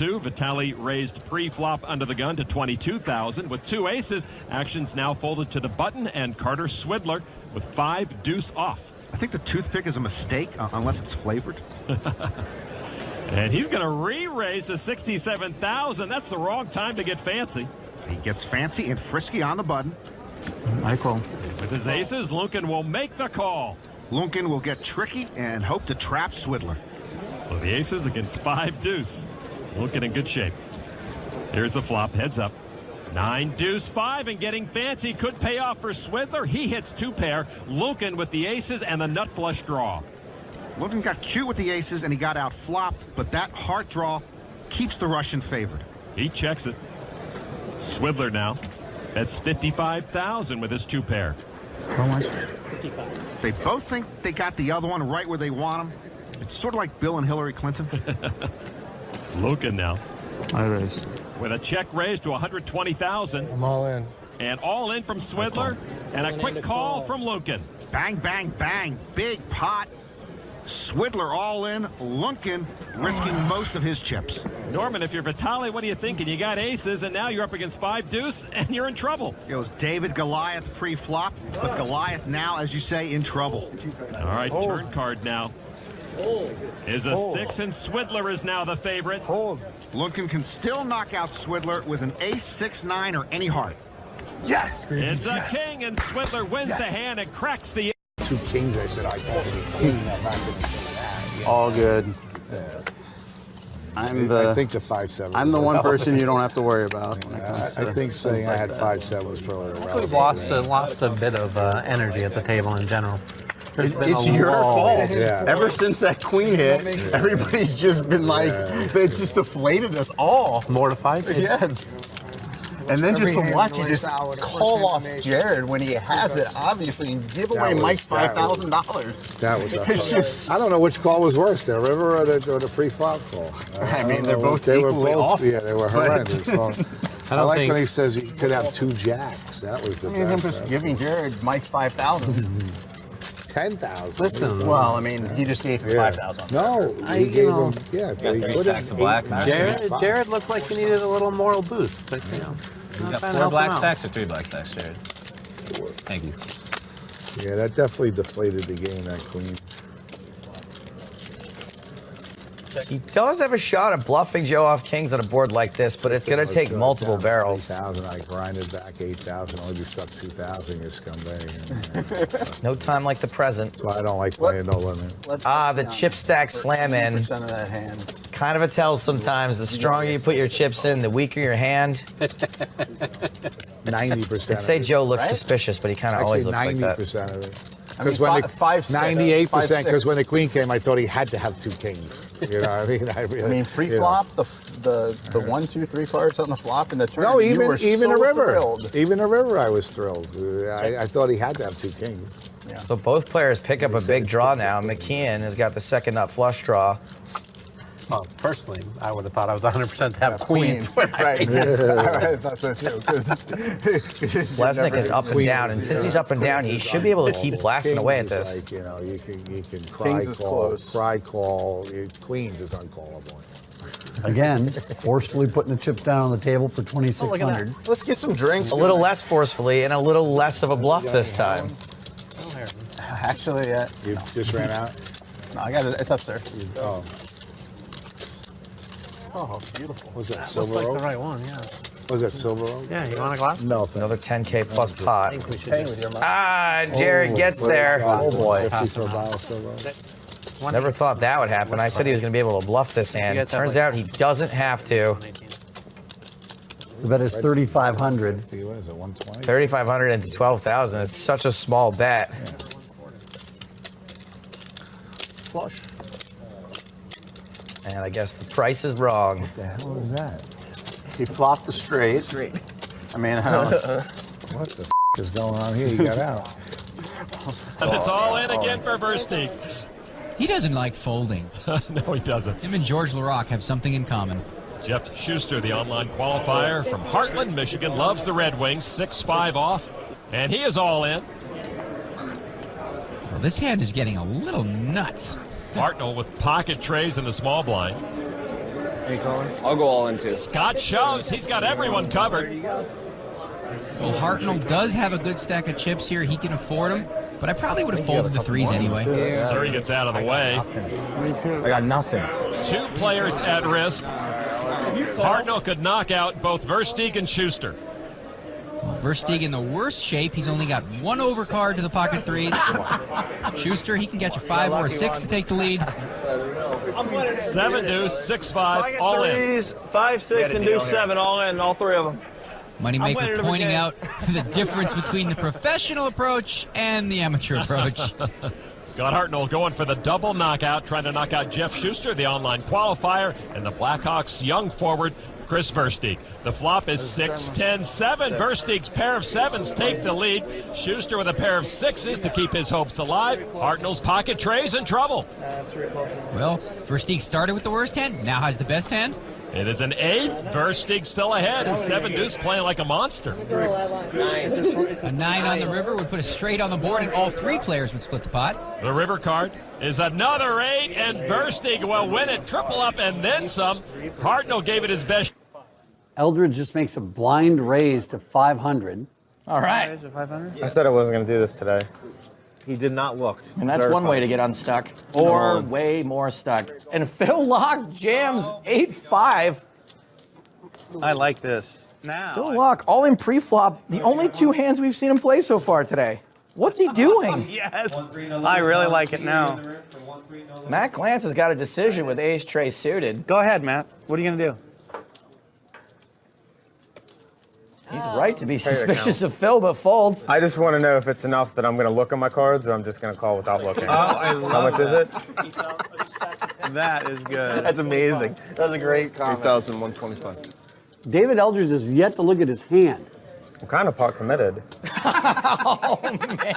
2. Vitaly raised pre-flop under the gun to 22,000. With 2 aces, action's now folded to the button, and Carter Swidler with 5 deuce off. I think the toothpick is a mistake, unless it's flavored. And he's going to re-raise to 67,000. That's the wrong time to get fancy. He gets fancy and frisky on the button. I call. With his aces, Lunkin will make the call. Lunkin will get tricky and hope to trap Swidler. So the aces against 5 deuce. Lunkin in good shape. Here's the flop, heads up. 9 deuce 5, and getting fancy could pay off for Swidler. He hits 2 pair. Lunkin with the aces and the nut flush draw. Lunkin got cute with the aces and he got out flopped, but that heart draw keeps the Russian favored. He checks it. Swidler now. That's 55,000 with his 2 pair. How much? 55. They both think they got the other one right where they want him. It's sort of like Bill and Hillary Clinton. It's Lunkin now. I raise. With a check raised to 120,000. I'm all in. And all in from Swidler. And a quick call from Lunkin. Bang, bang, bang. Big pot. Swidler all in. Lunkin risking most of his chips. Norman, if you're Vitaly, what do you thinking? You got aces, and now you're up against 5 deuce, and you're in trouble. It was David Goliath pre-flop, but Goliath now, as you say, in trouble. All right, turn card now. Is a 6, and Swidler is now the favorite. Lunkin can still knock out Swidler with an ace, 6, 9, or any heart. Yes! It's a king, and Swidler wins the hand and cracks the 2 kings, I said I thought he king. I'm not going to say that. Yeah. All good. I think the 5-7. I'm the one person you don't have to worry about. I think saying I had 5-7 was probably We've irrelevant. lost a bit of energy at the table in general. It's your fault. Yeah. Ever since that queen hit, everybody's just been like, they just deflated us all. Mortified? Yes. And then just to watch you just call off Jared when he has it, obviously, and give away Mike's $5,000. That was It's just, I don't know which call was worse, the river or the pre-flop call. I mean, they're both equally awful. Yeah, they were horrendous. I like think- when he says he could have 2 jacks. That was the I mean, him best. just giving Jared Mike's 5,000. 10,000. Listen. Well, I mean, he just gave him 5,000. No, he gave him, yeah, but he three could stacks have of black. Jared looked like he needed a little moral boost, but you know. You got 4 black stacks or 3 black stacks, Jared? Thank you. Yeah, that definitely deflated the game, that queen. He does have a shot at bluffing Joe off kings on a board like this, but it's going to take multiple barrels. 8,000, I grinded back 8,000, only be stuck 2,000, you scumbag. No time like the present. That's why I don't like playing no limit. The chip stack slam in. Of that hand. Kind of a tell sometimes. The stronger you put your chips in, the weaker your hand. 90%. I'd say Joe looks suspicious, but he kind of always looks like that. 90% of it. I mean, Because 98%, because when the queen came, I thought he had to have 2 kings. You know what I mean? I mean, pre-flop, the 1, 2, 3 cards on the flop in the turn. No, you were even so a river. Thrilled. Even a river, I was thrilled. I thought he had to have 2 kings. Yeah. So both players pick up a big draw now. McKeon has got the second nut flush draw. Well, personally, I would have thought I was 100% to have queens. Right. I thought so too. Lesnick is up and down, and since he's up and down, he should be able to keep blasting away at this. Like, you know, you can cry call. Queens is uncallable. Again, forcefully putting the chips down on the table for 2,600. Let's get some drinks. A little less forcefully and a little less of a bluff this time. Actually, You just ran out? no, I got it. It's upstairs. Oh. Oh, beautiful. Was that Looks Silver like Oak? the right one, yeah. Was that Silver Oak? Yeah, you want a glass? No, thank Another 10K plus pot. Paying with your money. Jared gets there. Oh boy. 50 for a bottle of Silver Oak. Never thought that would happen. I said he was going to be able to bluff this hand. Turns out he doesn't have to. The bet is 3,500. What is it, 120? 3,500 into 12,000. It's such a small bet. Flush. And I guess the price is wrong. What the hell is that? He flopped the straight. I mean, I don't know. What the is going on here? You got out. And it's all in again for Versteeg. He doesn't like folding. No, he doesn't. Him and George LaRocque have something in common. Jeff Schuster, the online qualifier from Heartland, Michigan, loves the Red Wings. 6-5 off, and he is all in. Well, this hand is getting a little nuts. Hartnell with pocket trays in the small blind. I'll go all in too. Scott shows he's got everyone covered. Well, Hartnell does have a good stack of chips here. He can afford them, but I probably would have folded the threes anyway. Surrey gets out of the way. I got nothing. 2 players at risk. Hartnell could knock out both Versteeg and Schuster. Well, Versteeg in the worst shape. He's only got 1 overcard to the pocket threes. Schuster, he can catch a 5 or a 6 to take the lead. 7 deuce, 6-5, all in. Threes, 5, 6, and deuce 7, all in, all 3 of them. Moneymaker pointing out the difference between the professional approach and the amateur approach. Scott Hartnell going for the double knockout, trying to knock out Jeff Schuster, the online qualifier, and the Blackhawks' young forward, Chris Versteeg. The flop is 6, 10, 7. Versteeg's pair of 7s take the lead. Schuster with a pair of 6s to keep his hopes alive. Hartnell's pocket trays in trouble. Well, Versteeg started with the worst hand, now has the best hand. It is an 8. Versteeg still ahead. His 7 deuce playing like a monster. A 9 on the river would put a straight on the board, and all 3 players would split the pot. The river card is another 8, and Versteeg will win it. Triple up and then some. Hartnell gave it his best. Eldridge just makes a blind raise to 500. All right. I said I wasn't going to do this today. He did not look. And that's one way to get unstuck, or way more stuck. And Phil Locke jams 8-5. I like this. Now. Phil Locke, all in pre-flop. The only 2 hands we've seen him play so far today. What's he doing? Yes. I really like it now. Matt Glantz has got a decision with ace tray suited. Go ahead, Matt. What are you going to do? He's right to be suspicious of Phil, but folds. I just want to know if it's enough that I'm going to look at my cards or I'm just going to call without looking. How much is it? That is good. That's amazing. That was a great comment. 8,125. David Eldridge has yet to look at his hand. I'm kind of pot committed. Oh, man.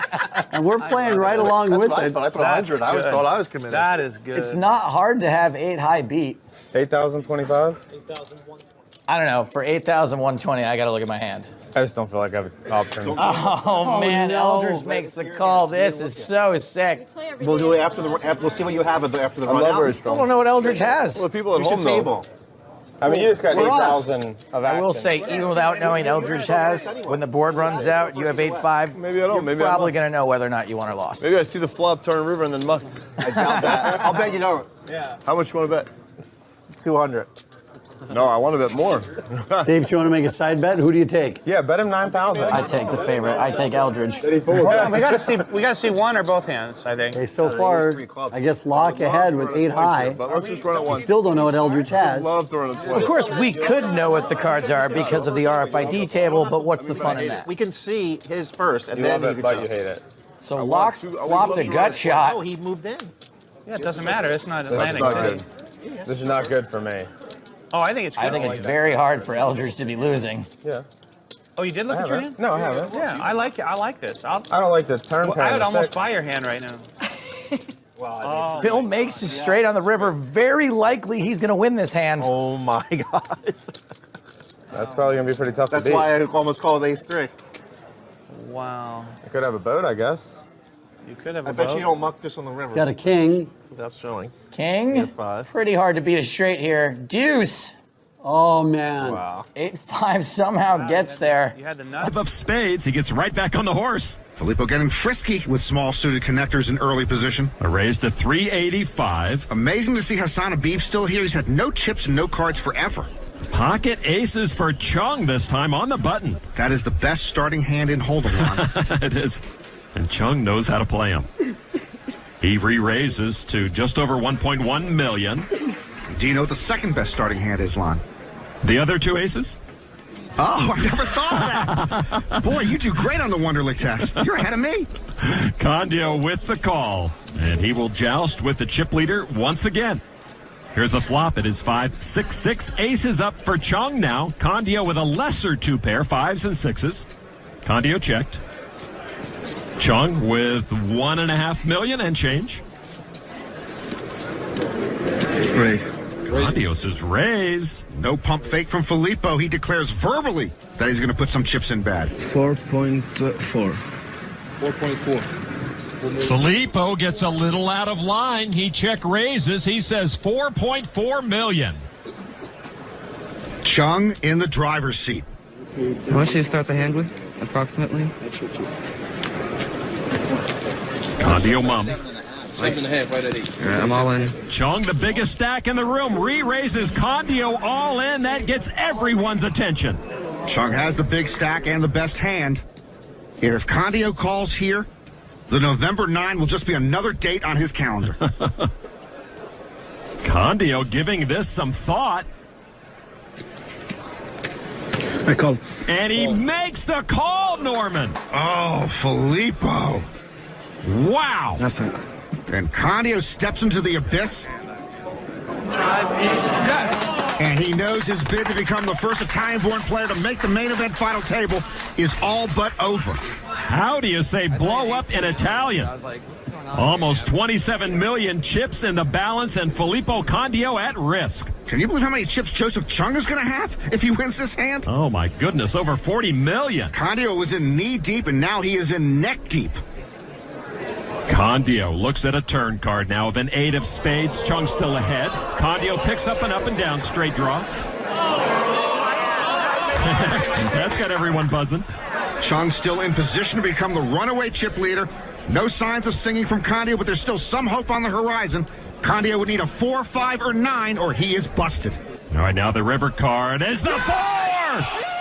And we're playing right along with it. I put 100. I thought I was committed. That is good. It's not hard to have 8 high beat. 8,025? I don't know. For 8,120, I got to look at my hand. I just don't feel like I have options. Oh, man. no. Eldridge makes the call. This is so sick. We'll do it after the. We'll see what you have after the run out. I still don't know what Eldridge has. Well, people at Here's home your table. I mean, you just got For us. 8,000 of action. I will say, even without knowing Eldridge has, when the board runs out, you have 8-5. Maybe I don't. Maybe You're I'm probably not. going to know whether or not you won or lost. Maybe I see the flop turn river and then muck. I doubt that. I'll bet you don't. Yeah. How much you want to bet? 200. No, I want to bet more. Dave, do you want to make a side bet? Who do you take? Yeah, bet him 9,000. I take the favorite. I take Eldridge. Well, we got to see one or both hands, I think. Okay, so far, I guess Locke ahead with 8 high. But let's just run it We once. still don't know what Eldridge has. Love throwing it twice. Of course, we could know what the cards are because of the RFID table, but what's the fun in that? We can see his first, and You then love you it, can but you tell. hate it. So Locke's flopped a gut Oh, shot. he moved in. Yeah, it doesn't matter. It's not This is Atlantic not City. good. This is not good for me. Oh, I think it's good. I think it's very hard for Eldridge to be losing. Yeah. Oh, you did look at your hand? No, I haven't. Yeah, I like it. I like this. I don't like the turn pair. I would of almost 6. buy your hand right now. Phil makes it straight on the river. Very likely he's going to win this hand. Oh my God. That's probably going to be pretty tough That's to beat. why I almost called ace-3. Wow. I could have a boat, I guess. You could have a I bet boat. you don't muck this on the river. He's got a king. Without showing. King. 5. Pretty hard to beat a straight here. Deuce. Oh, man. Wow. 8-5 somehow gets there. You had the nut. Of spades, he gets right back on the horse. Filippo getting frisky with small suited connectors in early position. A raise to 385. Amazing to see Hassan Habib still here. He's had no chips and no cards forever. Pocket aces for Chung this time on the button. That is the best starting hand in Hold'em. It is. And Chung knows how to play him. He re-raises to just over 1.1 million. Do you know what the second best starting hand is, Lon? The other 2 aces? Oh, I've never thought of that. Boy, you do great on the Wonderlic test. You're ahead of me. Condio with the call. And he will joust with the chip leader once again. Here's the flop. It is 5, 6, 6. Aces up for Chung now. Condio with a lesser 2 pair, 5s and 6s. Condio checked. Chung with 1.5 million and change. Raise. Condio says raise. No pump fake from Filippo. He declares verbally that he's going to put some chips in bad. 4.4. 4.4. Filippo gets a little out of line. He check raises. He says 4.4 million. Chung in the driver's seat. How much do you start the hand with, approximately? Condio mum. 7.5, right at 8. All right, I'm all in. Chung, the biggest stack in the room, re-raises Condio all in. That gets everyone's attention. Chung has the big stack and the best hand. If Condio calls here, the November 9 will just be another date on his calendar. Condio giving this some thought. I call. And he makes the call, Norman. Oh, Filippo. Wow. That's it. And Condio steps into the abyss. Yes. And he knows his bid to become the first Italian-born player to make the main event final table is all but over. How do you say blow up in Italian? Almost 27 million chips in the balance and Filippo Condio at risk. Can you believe how many chips Joseph Chung is going to have if he wins this hand? Oh, my goodness, over 40 million. Condio was in knee-deep, and now he is in neck-deep. Condio looks at a turn card now of an 8 of spades. Chung still ahead. Condio picks up an up and down straight draw. That's got everyone buzzing. Chung still in position to become the runaway chip leader. No signs of singing from Condio, but there's still some hope on the horizon. Condio would need a 4, 5, or 9, or he is busted. All right, now the river card is the 4!